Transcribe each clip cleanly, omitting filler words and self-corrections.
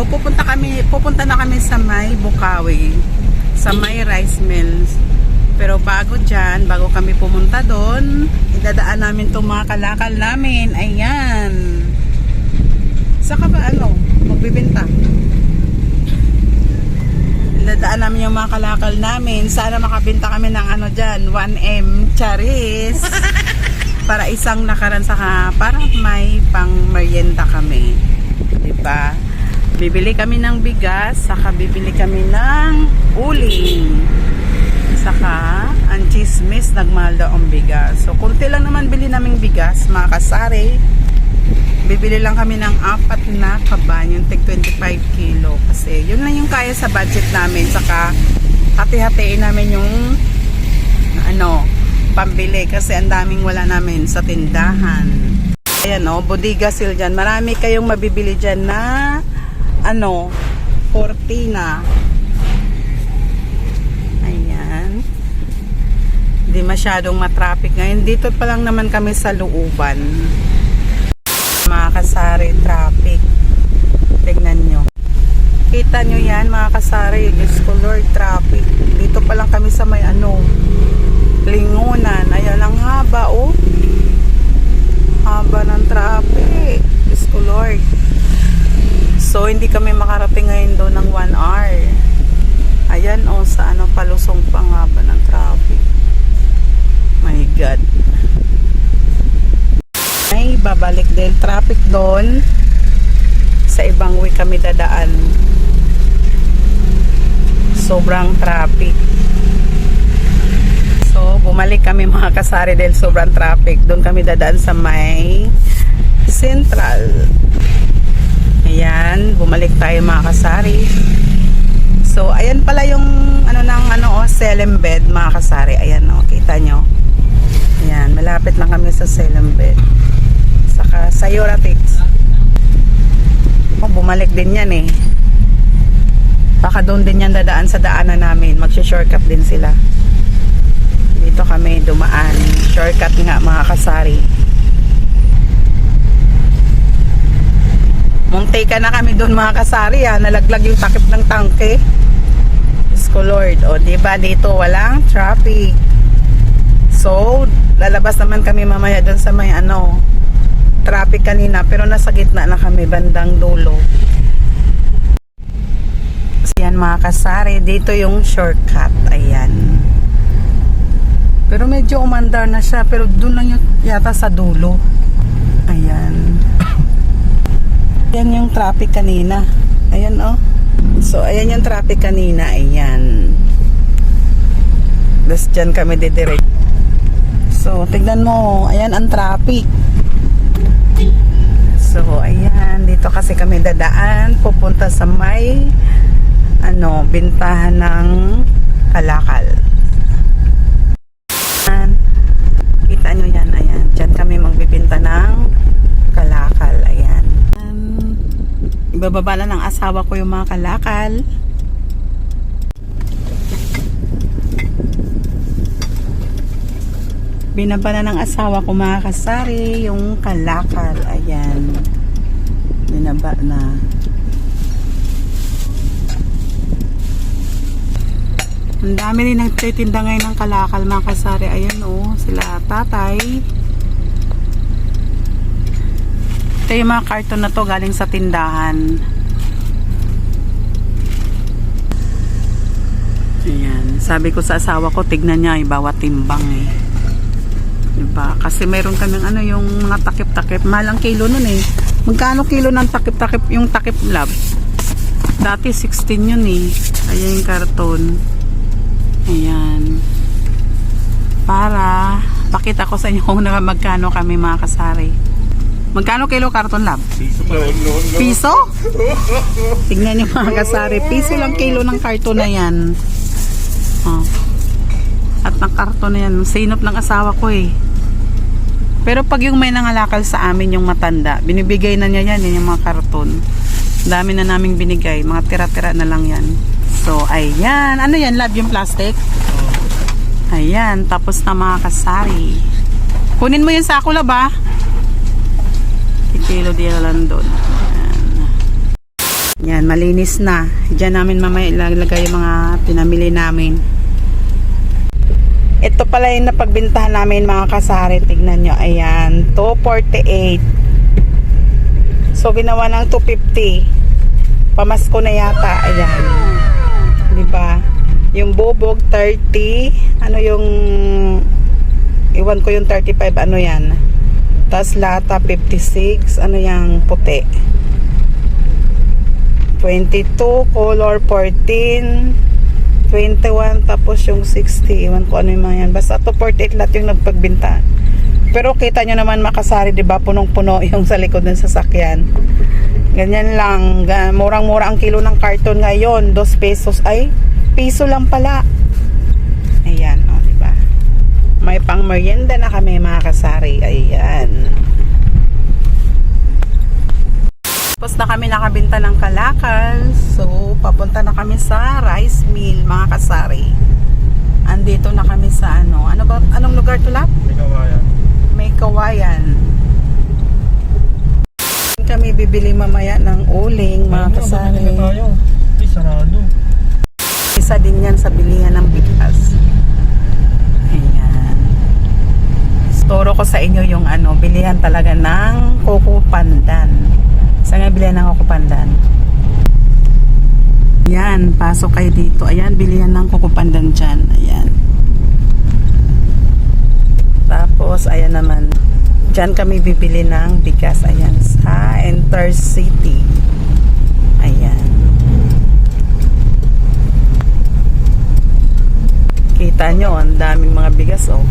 So pupunta na kami sa may Bukawi, sa may rice mills. Pero bago kami pumunta doon, idadaan namin itong mga kalakal namin. Ayan. Saka ba magbibenta? Idadaan namin yung mga kalakal namin. Sana makabenta kami ng 1M charis. Para isang lakaran, saka para may pang merienda kami. Diba? Bibili kami ng bigas, saka bibili kami ng uling. Saka ang chismis, nagmahal daw ang bigas. So kunti lang naman bili naming bigas, mga kasari. Bibili lang kami ng 4 na kaban, yung tig 25 kilo. Kasi yun lang yung kaya sa budget namin. Saka hati-hatiin namin yung pambili. Kasi ang daming wala namin sa tindahan. Ayan bodega sale dyan. Marami kayong mabibili dyan na 40 na. Ayan. Hindi masyadong matraffic ngayon. Dito pa lang naman kami sa looban. Mga kasari, traffic. Tignan nyo. Kita nyo yan mga kasari. Diyos ko Lord, traffic. Dito pa lang kami sa may Lingunan. Ayan ang haba haba ng traffic. Diyos ko Lord. So hindi kami makarating ngayon doon ng 1 hour. Ayan sa palusong pang haba ng traffic. My God. Ay babalik din traffic doon. Sa ibang way kami dadaan. Sobrang traffic. So bumalik kami mga kasari dahil sobrang traffic. Doon kami dadaan sa may Central. Ayan, bumalik tayo mga kasari. So ayan pala yung Selim bed mga kasari. Ayan kita nyo. Ayan, malapit lang kami sa Selim bed. Saka sa Euratix. Bumalik din yan Baka doon din yan dadaan sa daanan namin. Magsha-shortcut din sila. Dito kami dumaan. Shortcut nga mga kasari. Muntika na kami doon mga kasari nalaglag yung takip ng tangke. Diyos ko Lord. Diba dito walang traffic. So lalabas naman kami mamaya doon sa may traffic kanina. Pero nasa gitna na kami, bandang dulo. Ayan mga kasari. Dito yung shortcut. Ayan. Pero medyo umandar na siya. Pero doon lang yata sa dulo. Ayan. Ayan yung traffic kanina. Ayan So ayan yung traffic kanina. Ayan. Tapos dyan kami didirect. So tignan mo. Ayan ang traffic. So ayan. Dito kasi kami dadaan. Pupunta sa may bintahan ng kalakal. Kita nyo yan, ayan. Diyan kami magbibinta ng kalakal, ayan. Ibababa na ng asawa ko yung mga kalakal. Binaba na ng asawa ko mga kasari yung kalakal, ayan. Binaba na. Ang dami rin nagtitinda ngayon ng kalakal mga kasari. Ayan sila tatay. Ito yung mga karton na to galing sa tindahan. Ayan. Sabi ko sa asawa ko, tignan niya bawat timbang diba? Kasi meron kaming yung mga takip-takip. Mahal ang kilo nun Magkano kilo ng takip-takip? Yung takip lab. Dati 16 yun Ayan yung karton. Ayan. Para pakita ko sa inyo kung magkano kami mga kasari. Magkano kilo karton lab? Piso? Tingnan nyo mga kasari. Piso lang kilo ng karton na yan. At ng karton na yan. Sinop ng asawa ko Pero pag yung may nangalakal sa amin yung matanda, binibigay na niya yan yung mga karton. Dami na naming binigay. Mga tira-tira na lang yan. So, ayan. Ano yan, lab, yung plastic? Ayan. Tapos na mga kasari. Kunin mo yung sako, lab, Ikilo din lang doon. Ayan. Yan, malinis na. Diyan namin mamaya ilalagay yung mga pinamili namin. Ito pala yung napagbintahan namin mga kasari. Tignan nyo. Ayan. 248. So, ginawa ng 250. Pamasko na yata. Ayan. Diba? Yung bubog, 30. Ano yung... Iwan ko yung 35. Ano yan? Tapos lata, 56. Ano yung puti? 22. Color, 14. 21, tapos yung 60, iwan ko ano yung mga yan. Basta 248 lahat yung nagpagbinta. Pero kita nyo naman makasari, diba? Punong-puno yung sa likod ng sasakyan. Ganyan lang. Murang-mura ang kilo ng karton ngayon. 2 pesos. Ay, piso lang pala. Ayan, o, diba? May pang merienda na kami mga kasari. Ayan. Tapos na kami nakabinta ng kalakal. So, papunta na kami sa rice mill, mga kasari. Andito na kami sa ano. Ano ba? Anong lugar to, Lap? May kawayan. May kawayan. Kami bibili mamaya ng uling, mga kasari. Ay, tayo. Ay, sarado. Isa din yan sa bilihan ng bigas. Ayan. Turo ko sa inyo yung ano, bilihan talaga ng Coco Pandan. Saan nga bilihan ng Coco Pandan? Yan, pasok kayo dito. Ayan, bilihan ng Coco Pandan dyan. Ayan. Tapos, ayan naman. Dyan kami bibili ng bigas. Ayan, sa Intercity. Ayan. Kita nyo, ang daming mga bigas, oh.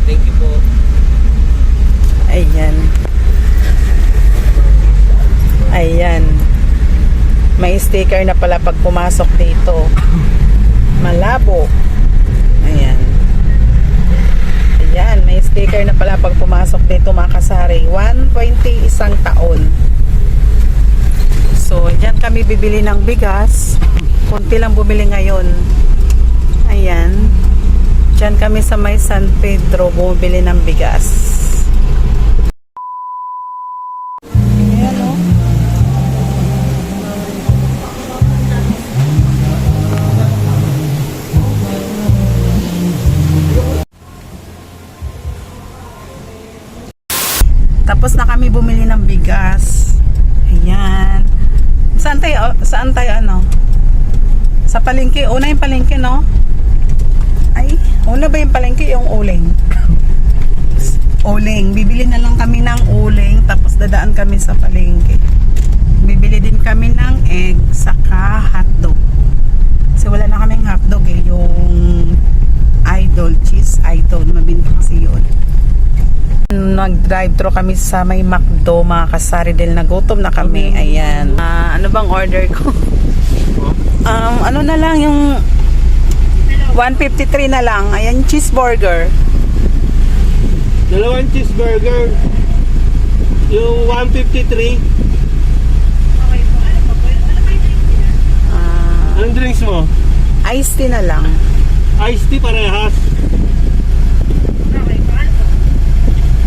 Thank you po. Ayan. Ayan. May sticker na pala pag pumasok dito. Malabo. Ayan. Ayan. May sticker na pala pag pumasok dito, mga kasari. 120 isang taon. So, dyan kami bibili ng bigas. Kunti lang bumili ngayon. Ayan. Diyan kami sa may San Pedro bumibili ng bigas. Ayan, o. Tapos na kami bumili ng bigas. Ayan. Saan tayo ano? Sa palengke. Una yung palengke, no? Ay, una ba yung palengke, yung uling? Uling. Bibili na lang kami ng uling, tapos dadaan kami sa palengke. Bibili din kami ng egg, saka hotdog. Kasi wala na kaming hotdog eh, yung Idol, cheese Idol, mabinta kasi yun. Nag-drive-thru kami sa may McDo, mga kasari, dahil nagutom na kami. Ayan. Ano bang order ko? Ano na lang yung 153 na lang. Ayan, cheeseburger. Dalawang cheeseburger. Yung 153. Anong drinks mo? Iced tea na lang. Iced tea parehas.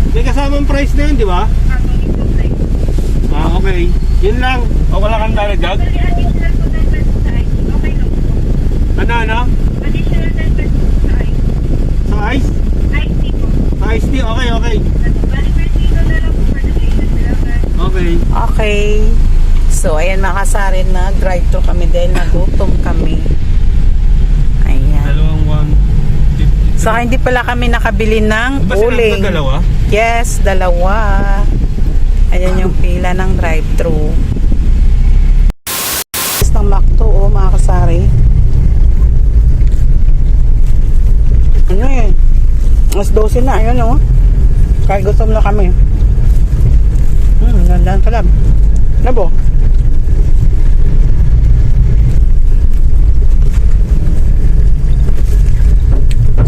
May kasamang price na yun, di ba? Okay. Yun lang. O wala kang dalagdag? Ano? Sa ice? Sa ice tea? Okay. Okay. Okay. So, ayan, makasarin na. Drive-thru kami dahil nagutom kami. Ayan. Dalawang 150. So, hindi pala kami nakabili ng uling. Dalawa? Yes, dalawa. Ayan yung pila ng drive-thru. Ng McDo, oh, mga kasari. Ano eh? Mas 12 na, ayun, oh. Kahit gutom na kami. Gandaan ka lang. Labo.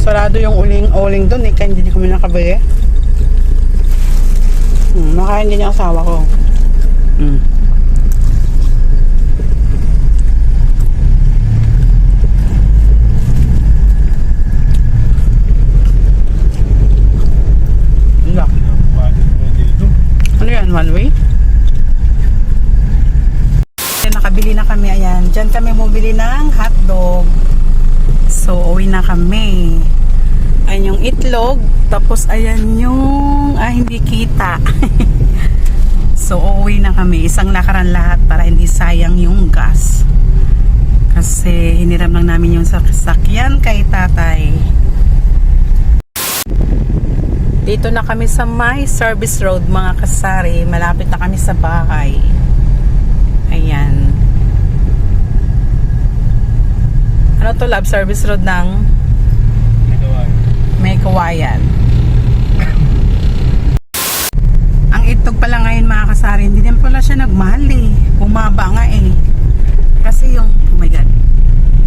Sarado yung uling doon eh, kaya hindi kami nakabili. Nakain din yung asawa ko. Diyan kami bumili ng hotdog. So, uwi na kami. Ayan yung itlog. Tapos, ayan yung... hindi kita. So, uwi na kami. Isang lakaran lahat para hindi sayang yung gas. Kasi, hiniram lang namin yung sasakyan kay tatay. Dito na kami sa may service road, mga kasari. Malapit na kami sa bahay. Ayan. Ano to, love? Service road ng May Kawayan. Ang itlog pala ngayon, mga kasari, hindi din pala siya nagmahal eh. Bumaba nga eh. Kasi yung, oh my god,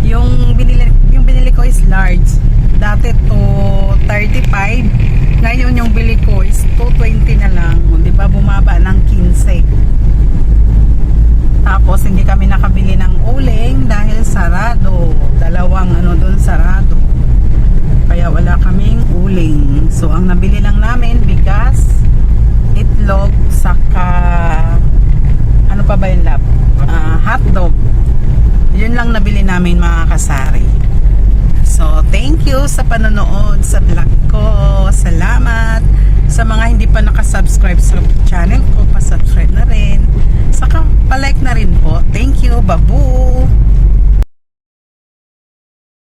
yung binili ko is large. Dati to 35. Ngayon yung bili ko is 220 na lang. Diba, bumaba ng 15. Tapos hindi kami nakabili ng uling dahil sarado. Dalawang doon sarado. Kaya wala kaming uling. So ang nabili lang namin, bigas, itlog, saka ano pa ba yung lab? Hotdog. Yun lang nabili namin, mga kasari. So thank you sa panonood sa vlog ko. Salamat sa mga hindi pa nakasubscribe sa channel ko, pa-subscribe na rin. Saka pa-like na rin po. Thank you, babu!